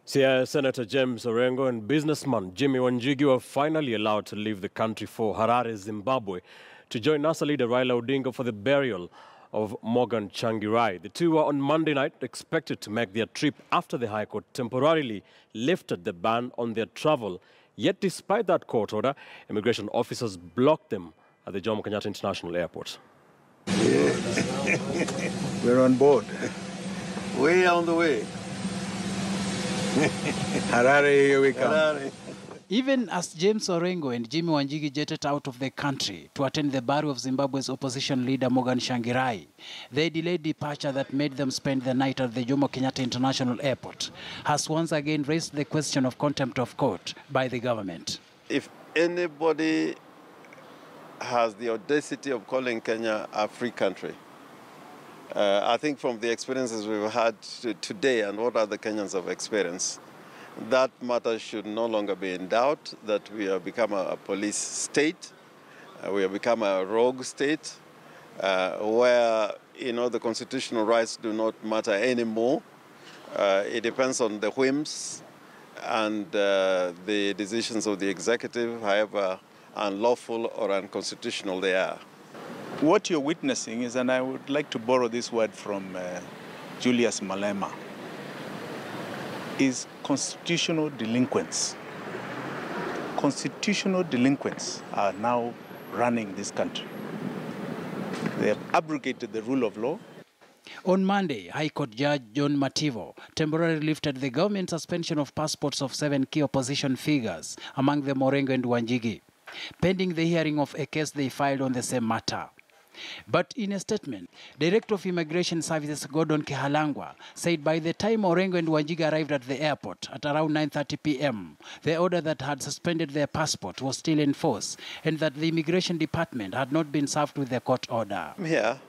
Siaya Senator James Orengo and businessman Jimi Wanjigi were finally allowed to leave the country for Harare, Zimbabwe, to join NASA leader Raila Odinga for the burial of Morgan Tsvangirai. The two were on Monday night expected to make their trip after the High Court temporarily lifted the ban on their travel. Yet despite that court order, immigration officers blocked them at the Jomo Kenyatta International Airport. We're on board. Way on the way. Harare, here we come. Harare. Even as James Orengo and Jimi Wanjigi jetted out of the country to attend the burial of Zimbabwe's opposition leader Morgan Tsvangirai, their delayed departure that made them spend the night at the Jomo Kenyatta International Airport has once again raised the question of contempt of court by the government. If anybody has the audacity of calling Kenya a free country, I think from the experiences we've had today and what other Kenyans have experienced, that matter should no longer be in doubt, that we have become a police state, we have become a rogue state, where, the constitutional rights do not matter anymore. It depends on the whims and the decisions of the executive, however unlawful or unconstitutional they are. What you're witnessing is, and I would like to borrow this word from Julius Malema, is constitutional delinquents. Constitutional delinquents are now running this country. They have abrogated the rule of law. On Monday, High Court Judge John Mativo temporarily lifted the government suspension of passports of 7 key opposition figures, among them Orengo and Wanjigi, pending the hearing of a case they filed on the same matter. But in a statement, Director of Immigration Services Gordon Kihalangwa said by the time Orengo and Wanjigi arrived at the airport at around 9:30 p.m., the order that had suspended their passport was still in force and that the Immigration Department had not been served with the court order. Here,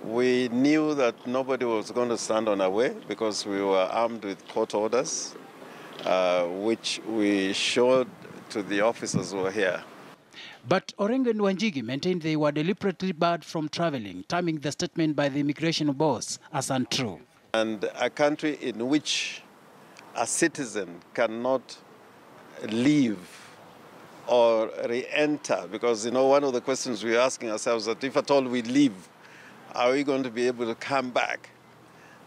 we knew that nobody was going to stand on our way because we were armed with court orders, which we showed to the officers who were here. But Orengo and Wanjigi maintained they were deliberately barred from traveling, terming the statement by the immigration boss as untrue. And a country in which a citizen cannot leave or re-enter, because, one of the questions we're asking ourselves is that if at all we leave, are we going to be able to come back?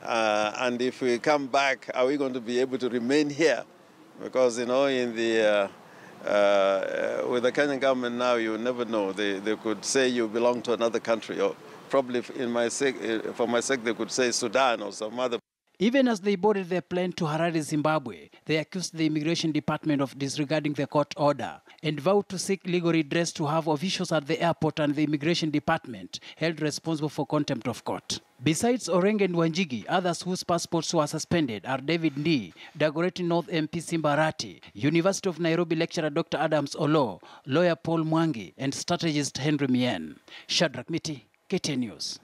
And if we come back, are we going to be able to remain here? Because, in the with the Kenyan government now, you never know. They could say you belong to another country, or probably for my sake, they could say Sudan or some other. Even as they boarded their plane to Harare, Zimbabwe, they accused the Immigration Department of disregarding the court order and vowed to seek legal redress to have officials at the airport and the Immigration Department held responsible for contempt of court. Besides Orengo and Wanjigi, others whose passports were suspended are David Ndii, Dagoretti North MP Simbarati, University of Nairobi lecturer Dr. Adams Olo, lawyer Paul Mwangi, and strategist Henry Mien. Shadrack Miti, KTN News.